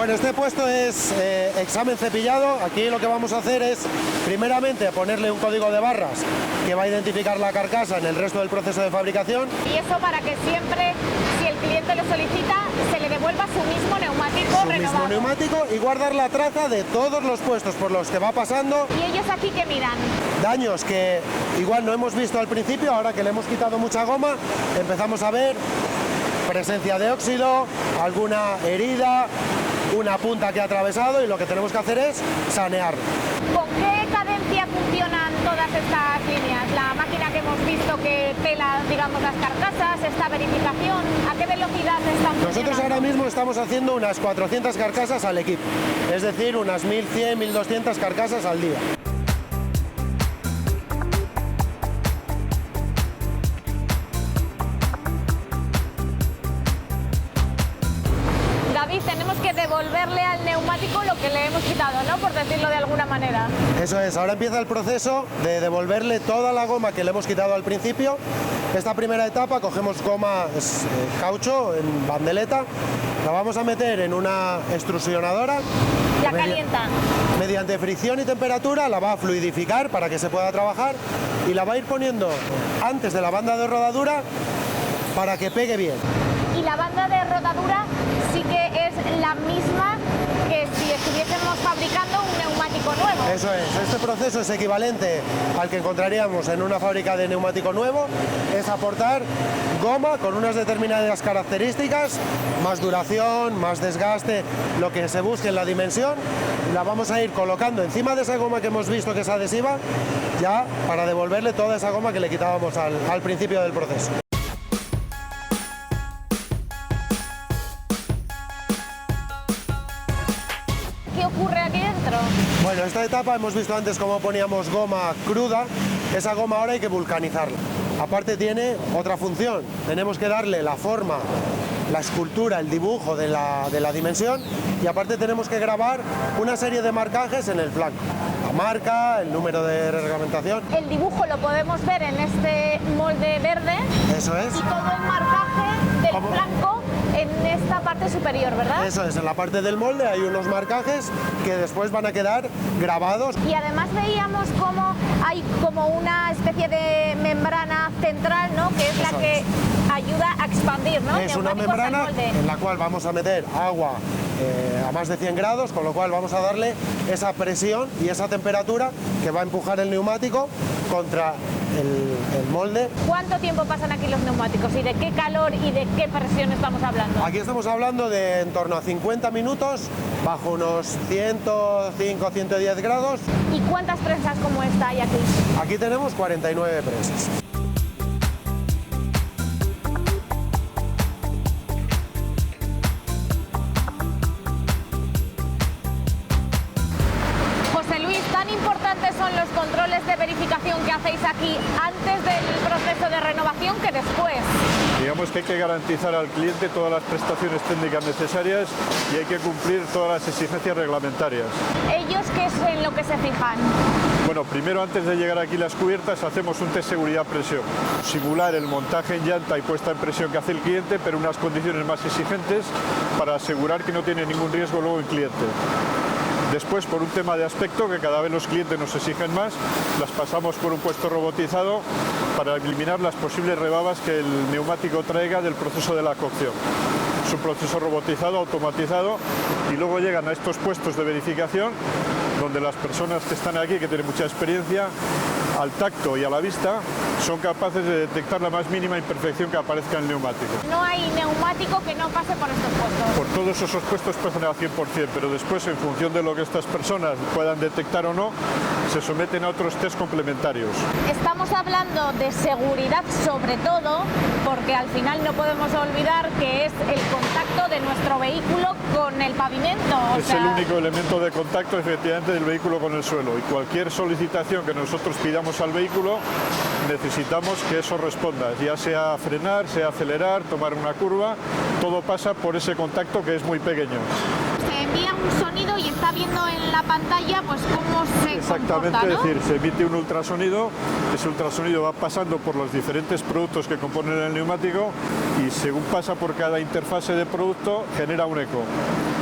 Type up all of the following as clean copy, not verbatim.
Bueno, este puesto es examen cepillado. Aquí lo que vamos a hacer es, primeramente, ponerle un código de barras que va a identificar la carcasa en el resto del proceso de fabricación. Y eso para que siempre, si el cliente lo solicita, se le devuelva su mismo neumático renovado. Su mismo neumático y guardar la traza de todos los puestos por los que va pasando. ¿Y ellos aquí qué miran? Daños que igual no hemos visto al principio, ahora que le hemos quitado mucha goma, empezamos a ver presencia de óxido, alguna herida, una punta que ha atravesado, y lo que tenemos que hacer es sanearlo. ¿Con qué cadencia funcionan todas estas líneas? La máquina que hemos visto que pela, digamos, las carcasas, esta verificación, ¿a qué velocidad están funcionando? Nosotros ahora mismo estamos haciendo unas 400 carcasas al equipo, es decir, unas 1100, 1200 carcasas al día. David, tenemos que devolverle al neumático lo que le hemos quitado, ¿no? Por decirlo de alguna manera. Eso es, ahora empieza el proceso de devolverle toda la goma que le hemos quitado al principio. Esta primera etapa cogemos goma caucho en bandeleta, la vamos a meter en una extrusionadora. La calienta. Mediante fricción y temperatura la va a fluidificar para que se pueda trabajar y la va a ir poniendo antes de la banda de rodadura para que pegue bien. Y la banda de rodadura sí que es la misma que si estuviésemos fabricando un neumático nuevo. Eso es, este proceso es equivalente al que encontraríamos en una fábrica de neumático nuevo, es aportar goma con unas determinadas características, más duración, más desgaste, lo que se busque en la dimensión, la vamos a ir colocando encima de esa goma que hemos visto que es adhesiva, ya para devolverle toda esa goma que le quitábamos al principio del proceso. ¿Qué ocurre aquí dentro? Bueno, esta etapa hemos visto antes cómo poníamos goma cruda, esa goma ahora hay que vulcanizarla. Aparte tiene otra función, tenemos que darle la forma, la escultura, el dibujo de la dimensión, y aparte tenemos que grabar una serie de marcajes en el flanco. La marca, el número de reglamentación. El dibujo lo podemos ver en este molde verde. Eso es. Y todo el marcaje del flanco en esta parte superior, ¿verdad? Eso es, en la parte del molde hay unos marcajes que después van a quedar grabados. Y además veíamos cómo hay como una especie de membrana central, ¿no? Que es la que ayuda a expandir, ¿no? Es una membrana en la cual vamos a meter agua a más de 100 grados, con lo cual vamos a darle esa presión y esa temperatura que va a empujar el neumático contra el molde. ¿Cuánto tiempo pasan aquí los neumáticos y de qué calor y de qué presión estamos hablando? Aquí estamos hablando de en torno a 50 minutos bajo unos 105, 110 grados. ¿Y cuántas prensas como esta hay aquí? Aquí tenemos 49 prensas. Son los controles de verificación que hacéis aquí antes del proceso de renovación que después. Digamos que hay que garantizar al cliente todas las prestaciones técnicas necesarias y hay que cumplir todas las exigencias reglamentarias. ¿Ellos qué es en lo que se fijan? Bueno, primero antes de llegar aquí las cubiertas hacemos un test seguridad-presión. Simular el montaje en llanta y puesta en presión que hace el cliente, pero unas condiciones más exigentes para asegurar que no tiene ningún riesgo luego el cliente. Después, por un tema de aspecto, que cada vez los clientes nos exigen más, las pasamos por un puesto robotizado para eliminar las posibles rebabas que el neumático traiga del proceso de la cocción. Es un proceso robotizado, automatizado, y luego llegan a estos puestos de verificación, donde las personas que están aquí, que tienen mucha experiencia, al tacto y a la vista, son capaces de detectar la más mínima imperfección que aparezca en el neumático. No hay neumático que no pase por estos puestos. Por todos esos puestos pasan al 100%, pero después, en función de lo que estas personas puedan detectar o no, se someten a otros test complementarios. Estamos hablando de seguridad sobre todo, porque al final no podemos olvidar que es el contacto de nuestro vehículo con el pavimento. Es el único elemento de contacto, efectivamente, del vehículo con el suelo, y cualquier solicitación que nosotros pidamos al vehículo, necesitamos que eso responda, ya sea frenar, sea acelerar, tomar una curva, todo pasa por ese contacto que es muy pequeño. se envía un sonido y está viendo en la pantalla pues cómo se Exactamente, comporta, ¿no? es decir, se emite un ultrasonido, ese ultrasonido va pasando por los diferentes productos que componen el neumático y según pasa por cada interfase de producto genera un eco.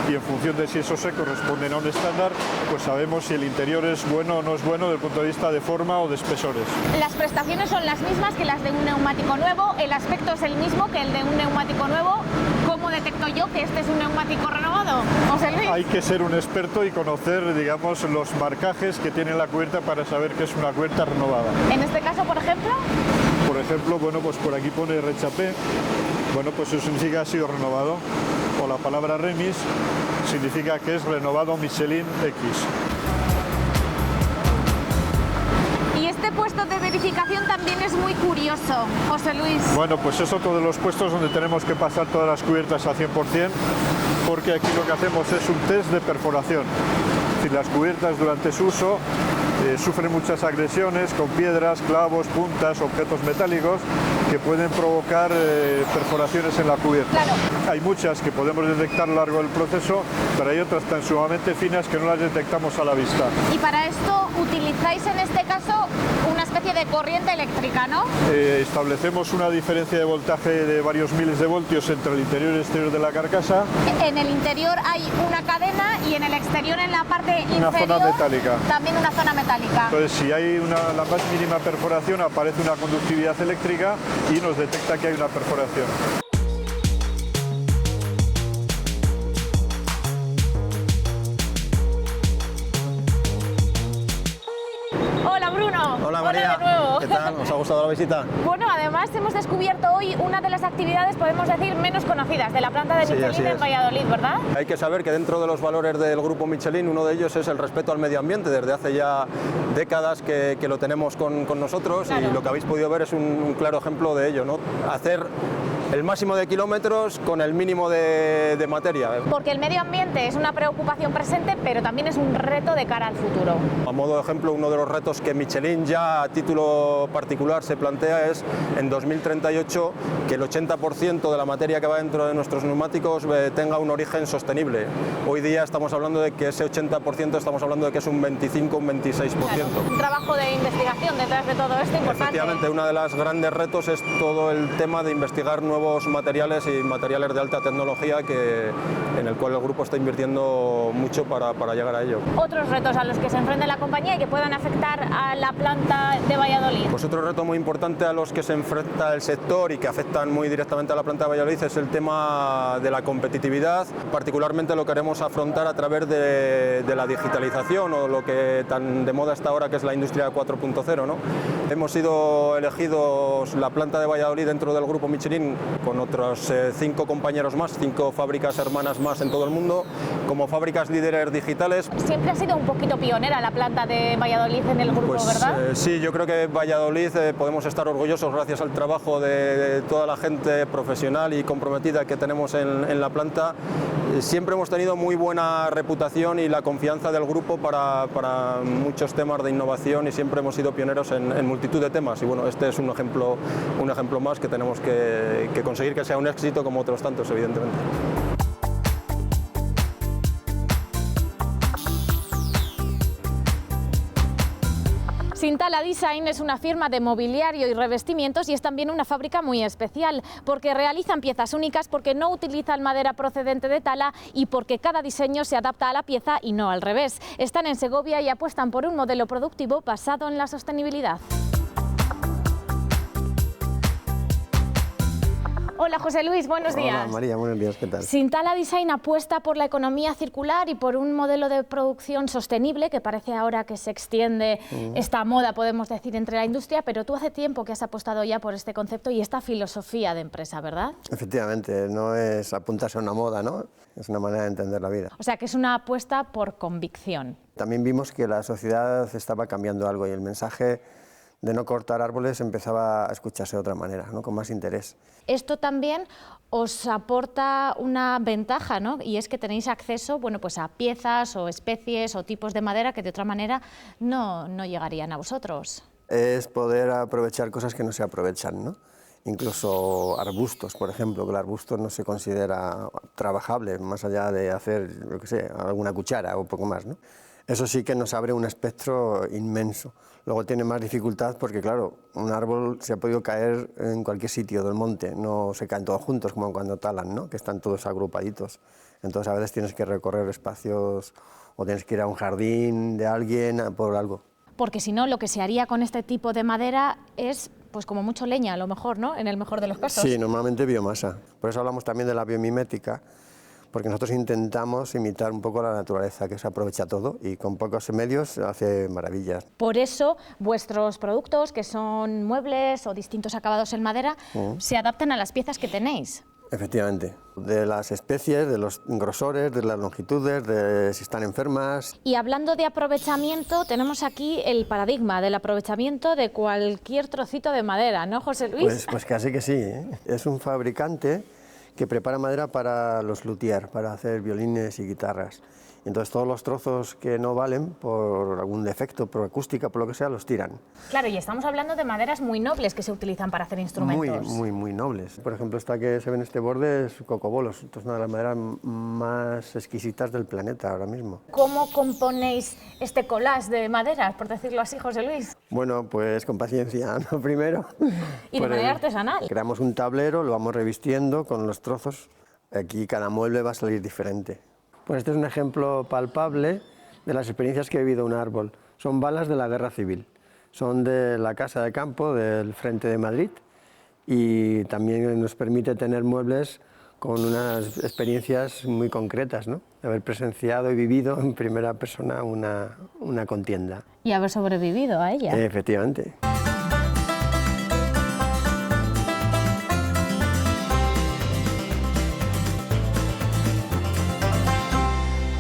Y en función de si esos ecos responden a un estándar, pues sabemos si el interior es bueno o no es bueno desde el punto de vista de forma o de espesores. Las prestaciones son las mismas que las de un neumático nuevo, el aspecto es el mismo que el de un neumático nuevo. ¿Cómo detecto yo que este es un neumático renovado? José Luis. Hay que ser un experto y conocer, digamos, los marcajes que tiene la cubierta para saber que es una cubierta renovada. En este caso, por ejemplo. Por ejemplo, bueno, pues por aquí pone rechapé, bueno, pues eso significa que ha sido renovado. O la palabra remis significa que es renovado Michelin X. Y este puesto de verificación también es muy curioso, José Luis. Bueno, pues es otro de los puestos donde tenemos que pasar todas las cubiertas a 100%, porque aquí lo que hacemos es un test de perforación. Es decir, las cubiertas durante su uso sufren muchas agresiones con piedras, clavos, puntas, objetos metálicos que pueden provocar perforaciones en la cubierta. Claro. Hay muchas que podemos detectar a lo largo del proceso, pero hay otras tan sumamente finas que no las detectamos a la vista. Y para esto utilizáis en este caso una especie de corriente eléctrica, ¿no? Establecemos una diferencia de voltaje de varios miles de voltios entre el interior y el exterior de la carcasa. En el interior hay una cadena y en el exterior, en la parte Una inferior, zona metálica. también una zona metálica. Entonces, si hay la más mínima perforación, aparece una conductividad eléctrica y nos detecta que hay una perforación. Hola Bruno. Hola María, de nuevo. ¿qué tal? ¿Os ha gustado la visita? Bueno, además hemos descubierto hoy una de las actividades, podemos decir, menos conocidas de la planta de Sí, así Michelin en es. Valladolid, ¿verdad? Hay que saber que dentro de los valores del grupo Michelin, uno de ellos es el respeto al medio ambiente. Desde hace ya décadas que lo tenemos con nosotros. Claro. Y lo que habéis podido ver es un claro ejemplo de ello, ¿no? Hacer el máximo de kilómetros con el mínimo de materia. Porque el medio ambiente es una preocupación presente, pero también es un reto de cara al futuro. A modo de ejemplo, uno de los retos que Michelin ya a título particular se plantea es en 2038 que el 80% de la materia que va dentro de nuestros neumáticos tenga un origen sostenible. Hoy día estamos hablando de que ese 80% estamos hablando de que es un 25, un 26%. Claro, un trabajo de investigación detrás de todo esto importante. Efectivamente, uno de los grandes retos es todo el tema de investigar nuevos materiales y materiales de alta tecnología en el cual el grupo está invirtiendo mucho para llegar a ello. Otros retos a los que se enfrenta la compañía y que puedan afectar a la planta de Valladolid. Pues otro reto muy importante a los que se enfrenta el sector y que afectan muy directamente a la planta de Valladolid es el tema de la competitividad. Particularmente lo queremos afrontar a través de la digitalización o lo que tan de moda está ahora, que es la industria 4.0, ¿no? Hemos sido elegidos la planta de Valladolid dentro del grupo Michelin con otros 5 compañeros más, 5 fábricas hermanas más en todo el mundo, como fábricas líderes digitales. Siempre ha sido un poquito pionera la planta de Valladolid en el grupo, Pues, ¿verdad? Sí, yo creo que Valladolid podemos estar orgullosos gracias al trabajo de toda la gente profesional y comprometida que tenemos en la planta. Siempre hemos tenido muy buena reputación y la confianza del grupo para muchos temas de innovación y siempre hemos sido pioneros en multitud de temas. Y bueno, este es un ejemplo más que tenemos que conseguir que sea un éxito como otros tantos, evidentemente. Sintala Design es una firma de mobiliario y revestimientos y es también una fábrica muy especial porque realizan piezas únicas, porque no utilizan madera procedente de tala y porque cada diseño se adapta a la pieza y no al revés. Están en Segovia y apuestan por un modelo productivo basado en la sostenibilidad. Hola José Luis, buenos días. Hola María, buenos días, ¿qué tal? Sintala Design apuesta por la economía circular y por un modelo de producción sostenible que parece ahora que se extiende esta moda, podemos decir, entre la industria, pero tú hace tiempo que has apostado ya por este concepto y esta filosofía de empresa, ¿verdad? Efectivamente, no es apuntarse a una moda, ¿no? Es una manera de entender la vida. O sea que es una apuesta por convicción. También vimos que la sociedad estaba cambiando algo y el mensaje de no cortar árboles empezaba a escucharse de otra manera, ¿no? Con más interés. Esto también os aporta una ventaja, ¿no? Y es que tenéis acceso, bueno, pues a piezas o especies o tipos de madera que de otra manera no llegarían a vosotros. Es poder aprovechar cosas que no se aprovechan, ¿no? incluso arbustos, por ejemplo, que el arbusto no se considera trabajable, más allá de hacer, yo qué sé, alguna cuchara o poco más, ¿no? Eso sí que nos abre un espectro inmenso. Luego tiene más dificultad porque, claro, un árbol se ha podido caer en cualquier sitio del monte, no se caen todos juntos como cuando talan, ¿no? Que están todos agrupaditos. Entonces a veces tienes que recorrer espacios o tienes que ir a un jardín de alguien por algo. Porque si no, lo que se haría con este tipo de madera es, pues como mucho leña, a lo mejor, ¿no? En el mejor de los casos. Sí, normalmente biomasa. Por eso hablamos también de la biomimética, porque nosotros intentamos imitar un poco la naturaleza, que se aprovecha todo y con pocos medios hace maravillas. Por eso vuestros productos, que son muebles o distintos acabados en madera, se adaptan a las piezas que tenéis. Efectivamente, de las especies, de los grosores, de las longitudes, de si están enfermas. Y hablando de aprovechamiento, tenemos aquí el paradigma del aprovechamiento de cualquier trocito de madera, ¿no, José Luis? Pues casi que sí, ¿eh? Es un fabricante que prepara madera para los luthiers, para hacer violines y guitarras. Entonces todos los trozos que no valen por algún defecto, por acústica, por lo que sea, los tiran. Claro, y estamos hablando de maderas muy nobles que se utilizan para hacer instrumentos. Muy nobles. Por ejemplo, esta que se ve en este borde es cocobolos. Esto es una de las maderas más exquisitas del planeta ahora mismo. ¿Cómo componéis este collage de maderas, por decirlo así, José Luis? Bueno, pues con paciencia, ¿no? Primero. Y de manera artesanal. Creamos un tablero, lo vamos revistiendo con los trozos. Aquí cada mueble va a salir diferente. Pues este es un ejemplo palpable de las experiencias que ha vivido un árbol. Son balas de la Guerra Civil, son de la Casa de Campo del Frente de Madrid y también nos permite tener muebles con unas experiencias muy concretas, ¿no? De haber presenciado y vivido en primera persona una contienda. Y haber sobrevivido a ella. Efectivamente.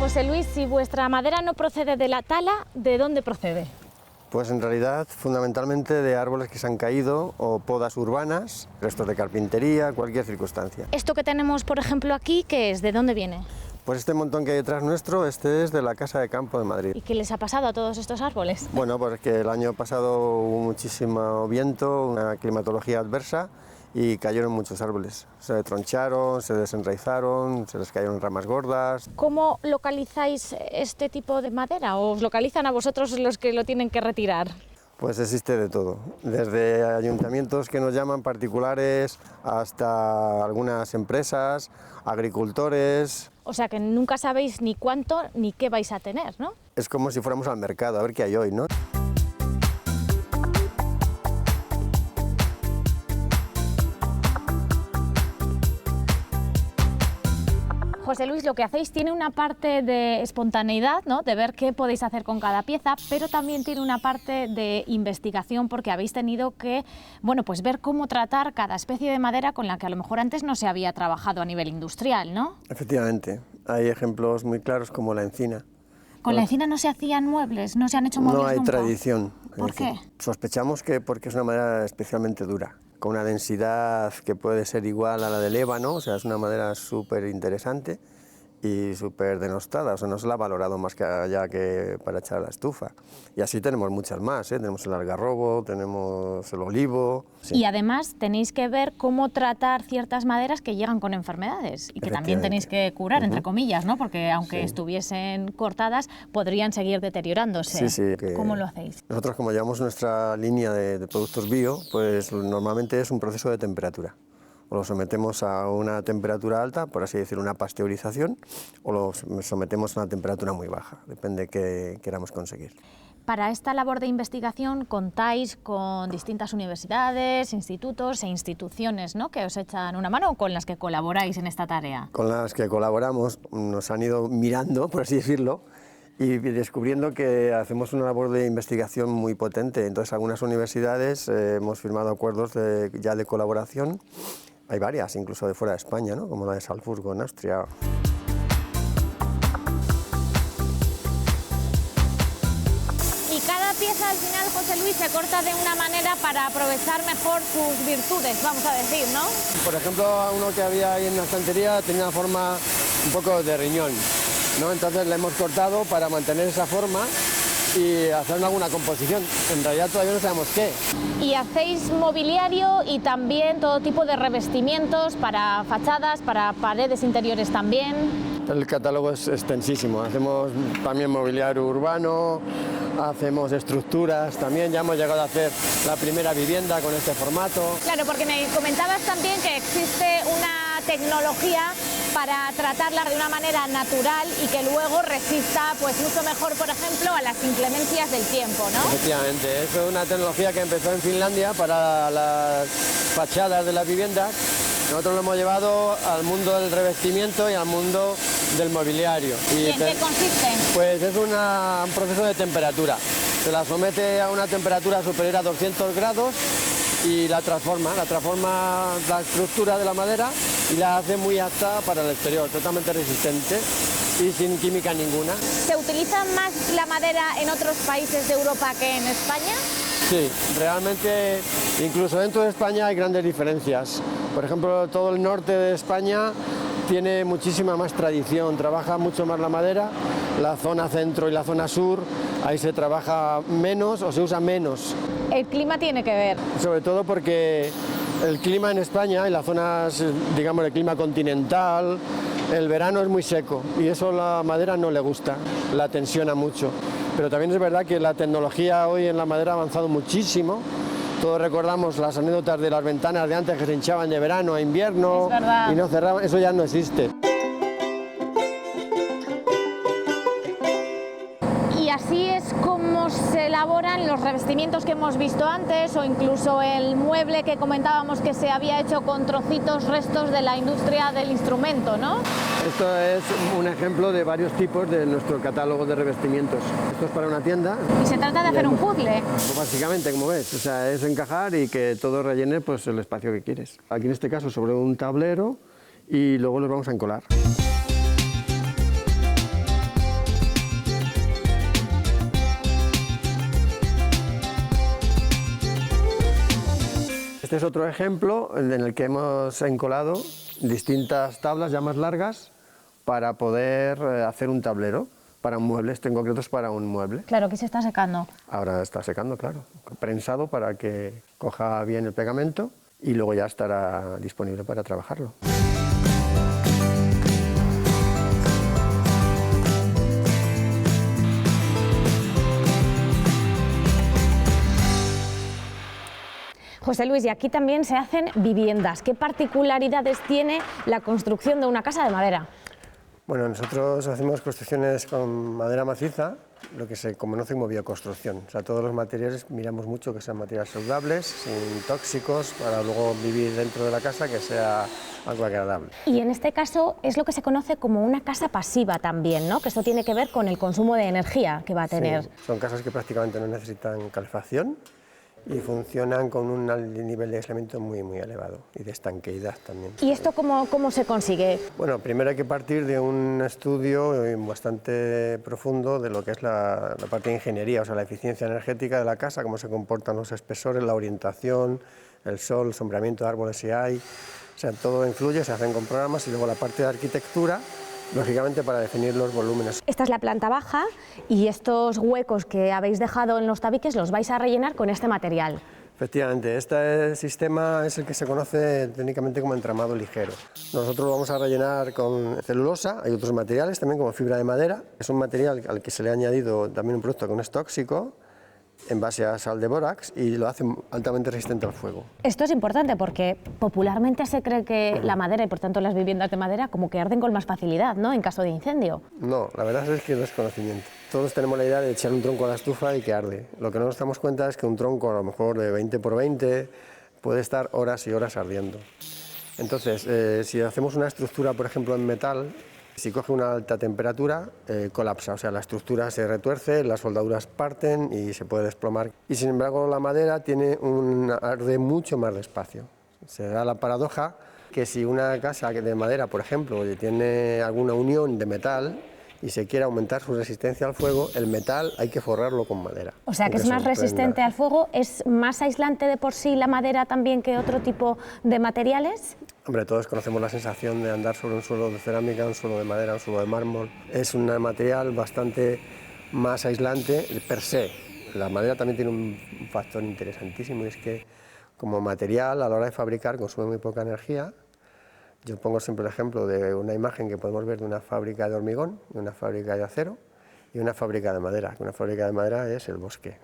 José Luis, si vuestra madera no procede de la tala, ¿de dónde procede? Pues en realidad fundamentalmente de árboles que se han caído o podas urbanas, restos de carpintería, cualquier circunstancia. Esto que tenemos, por ejemplo, aquí, ¿qué es? ¿De dónde viene? Pues este montón que hay detrás nuestro, este es de la Casa de Campo de Madrid. ¿Y qué les ha pasado a todos estos árboles? Bueno, pues que el año pasado hubo muchísimo viento, una climatología adversa y cayeron muchos árboles. Se troncharon, se desenraizaron, se les cayeron ramas gordas. ¿Cómo localizáis este tipo de madera? ¿O os localizan a vosotros los que lo tienen que retirar? Pues existe de todo, desde ayuntamientos que nos llaman particulares hasta algunas empresas, agricultores. O sea que nunca sabéis ni cuánto ni qué vais a tener, ¿no? Es como si fuéramos al mercado a ver qué hay hoy, ¿no? José Luis, lo que hacéis tiene una parte de espontaneidad, ¿no? De ver qué podéis hacer con cada pieza, pero también tiene una parte de investigación porque habéis tenido que, bueno, pues ver cómo tratar cada especie de madera con la que a lo mejor antes no se había trabajado a nivel industrial, ¿no? Efectivamente, hay ejemplos muy claros como la encina. ¿Con la encina no se hacían muebles? ¿No se han hecho muebles No hay nunca? tradición. ¿Por qué? Sospechamos que porque es una madera especialmente dura, con una densidad que puede ser igual a la del ébano, o sea, es una madera súper interesante y súper denostada, o sea, no se la ha valorado más que allá que para echar a la estufa. Y así tenemos muchas más, ¿eh? Tenemos el algarrobo, tenemos el olivo. Sí. Y además tenéis que ver cómo tratar ciertas maderas que llegan con enfermedades y que también tenéis que curar, entre comillas, ¿no? Porque aunque estuviesen cortadas, podrían seguir deteriorándose. Sí. ¿Cómo lo hacéis? Nosotros, como llevamos nuestra línea de productos bio, pues normalmente es un proceso de temperatura. O lo sometemos a una temperatura alta, por así decir, una pasteurización, o lo sometemos a una temperatura muy baja, depende de qué queramos conseguir. Para esta labor de investigación contáis con distintas universidades, institutos e instituciones, ¿no? Que os echan una mano o con las que colaboráis en esta tarea. Con las que colaboramos nos han ido mirando, por así decirlo, y descubriendo que hacemos una labor de investigación muy potente. Entonces, algunas universidades hemos firmado acuerdos ya de colaboración. Hay varias, incluso de fuera de España, ¿no? Como la de Salzburgo, en Austria. Y cada pieza al final, José Luis, se corta de una manera para aprovechar mejor sus virtudes, vamos a decir, ¿no? Por ejemplo, uno que había ahí en la estantería tenía una forma un poco de riñón, ¿no? Entonces le hemos cortado para mantener esa forma y hacer alguna composición. En realidad todavía no sabemos qué. Y hacéis mobiliario y también todo tipo de revestimientos para fachadas, para paredes interiores también. El catálogo es extensísimo. Hacemos también mobiliario urbano, hacemos estructuras, también ya hemos llegado a hacer la primera vivienda con este formato. Claro, porque me comentabas también que existe una tecnología para tratarla de una manera natural y que luego resista pues mucho mejor, por ejemplo, a las inclemencias del tiempo, ¿no? Efectivamente, eso es una tecnología que empezó en Finlandia para las fachadas de las viviendas. Nosotros lo hemos llevado al mundo del revestimiento y al mundo del mobiliario. ¿Y en qué consiste? Pues es un proceso de temperatura. Se la somete a una temperatura superior a 200 grados y la transforma la estructura de la madera y la hace muy apta para el exterior, totalmente resistente y sin química ninguna. ¿Se utiliza más la madera en otros países de Europa que en España? Sí, realmente incluso dentro de España hay grandes diferencias. Por ejemplo, todo el norte de España tiene muchísima más tradición, trabaja mucho más la madera. La zona centro y la zona sur, ahí se trabaja menos o se usa menos. El clima tiene que ver. Sobre todo porque el clima en España, en las zonas, digamos, el clima continental, el verano es muy seco y eso a la madera no le gusta, la tensiona mucho. Pero también es verdad que la tecnología hoy en la madera ha avanzado muchísimo. Todos recordamos las anécdotas de las ventanas de antes que se hinchaban de verano a invierno y no cerraban, eso ya no existe. Y así es como se elaboran los revestimientos que hemos visto antes o incluso el mueble que comentábamos que se había hecho con trocitos restos de la industria del instrumento, ¿no? Esto es un ejemplo de varios tipos de nuestro catálogo de revestimientos. Esto es para una tienda. Y se trata de hacer un puzzle. Pues básicamente, como ves, o sea, es encajar y que todo rellene pues, el espacio que quieres. Aquí en este caso sobre un tablero y luego los vamos a encolar. Este es otro ejemplo en el que hemos encolado distintas tablas ya más largas para poder hacer un tablero para un mueble. Este en concreto es para un mueble. Claro, aquí se está secando. Ahora está secando, claro. Prensado para que coja bien el pegamento y luego ya estará disponible para trabajarlo. José Luis, y aquí también se hacen viviendas. ¿Qué particularidades tiene la construcción de una casa de madera? Bueno, nosotros hacemos construcciones con madera maciza, lo que se conoce como bioconstrucción. O sea, todos los materiales miramos mucho que sean materiales saludables, sin tóxicos, para luego vivir dentro de la casa que sea algo agradable. Y en este caso es lo que se conoce como una casa pasiva también, ¿no? Que esto tiene que ver con el consumo de energía que va a tener. Sí, son casas que prácticamente no necesitan calefacción y funcionan con un nivel de aislamiento muy elevado y de estanqueidad también. ¿Y esto cómo se consigue? Bueno, primero hay que partir de un estudio bastante profundo de lo que es la parte de ingeniería, o sea, la eficiencia energética de la casa, cómo se comportan los espesores, la orientación, el sol, el sombreamiento de árboles si hay, o sea, todo influye, se hacen con programas y luego la parte de arquitectura, lógicamente para definir los volúmenes. Esta es la planta baja y estos huecos que habéis dejado en los tabiques los vais a rellenar con este material. Efectivamente, este sistema es el que se conoce técnicamente como entramado ligero. Nosotros lo vamos a rellenar con celulosa, hay otros materiales también como fibra de madera. Es un material al que se le ha añadido también un producto que no es tóxico, en base a sal de bórax, y lo hace altamente resistente al fuego. Esto es importante porque popularmente se cree que la madera y por tanto las viviendas de madera como que arden con más facilidad, ¿no?, en caso de incendio. No, la verdad es que no es conocimiento. Todos tenemos la idea de echar un tronco a la estufa y que arde. Lo que no nos damos cuenta es que un tronco a lo mejor de 20 por 20 puede estar horas y horas ardiendo. Entonces, si hacemos una estructura, por ejemplo, en metal, si coge una alta temperatura, colapsa, o sea, la estructura se retuerce, las soldaduras parten y se puede desplomar. Y sin embargo, la madera arde mucho más despacio. Se da la paradoja que si una casa de madera, por ejemplo, tiene alguna unión de metal y se quiere aumentar su resistencia al fuego, el metal hay que forrarlo con madera. O sea, que es más resistente al fuego, ¿es más aislante de por sí la madera también que otro tipo de materiales? Hombre, todos conocemos la sensación de andar sobre un suelo de cerámica, un suelo de madera, un suelo de mármol. Es un material bastante más aislante per se. La madera también tiene un factor interesantísimo, y es que como material a la hora de fabricar consume muy poca energía. Yo pongo siempre el ejemplo de una imagen que podemos ver de una fábrica de hormigón, de una fábrica de acero y una fábrica de madera. Una fábrica de madera es el bosque.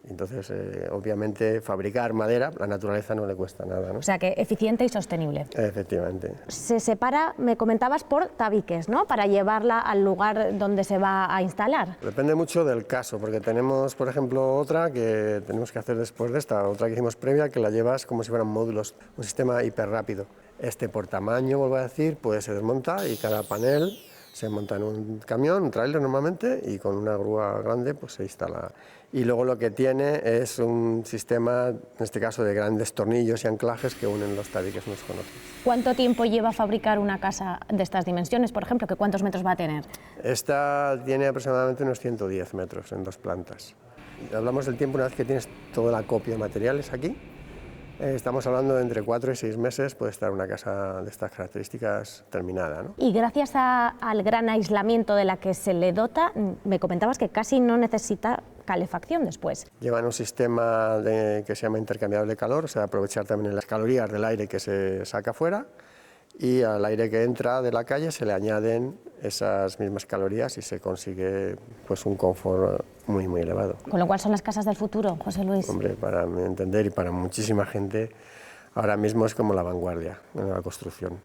Entonces, obviamente, fabricar madera, la naturaleza no le cuesta nada, ¿no? O sea que eficiente y sostenible. Efectivamente. Se separa, me comentabas, por tabiques, ¿no? Para llevarla al lugar donde se va a instalar. Depende mucho del caso, porque tenemos, por ejemplo, otra que tenemos que hacer después de esta, otra que hicimos previa, que la llevas como si fueran módulos, un sistema hiper rápido. Este por tamaño, vuelvo a decir, pues se desmonta y cada panel se monta en un camión, un tráiler normalmente, y con una grúa grande pues se instala. Y luego lo que tiene es un sistema, en este caso, de grandes tornillos y anclajes que unen los tabiques unos con otros. ¿Cuánto tiempo lleva fabricar una casa de estas dimensiones, por ejemplo? ¿Cuántos metros va a tener? Esta tiene aproximadamente unos 110 metros en 2 plantas. Hablamos del tiempo una vez que tienes toda la copia de materiales aquí. Estamos hablando de entre 4 y 6 meses puede estar una casa de estas características terminada, ¿no? Y gracias al gran aislamiento de la que se le dota, me comentabas que casi no necesita calefacción después. Llevan un sistema que se llama intercambiable de calor, o sea, aprovechar también las calorías del aire que se saca fuera, y al aire que entra de la calle se le añaden esas mismas calorías y se consigue pues un confort muy elevado. Con lo cual son las casas del futuro, José Luis. Hombre, para mi entender y para muchísima gente, ahora mismo es como la vanguardia en la construcción.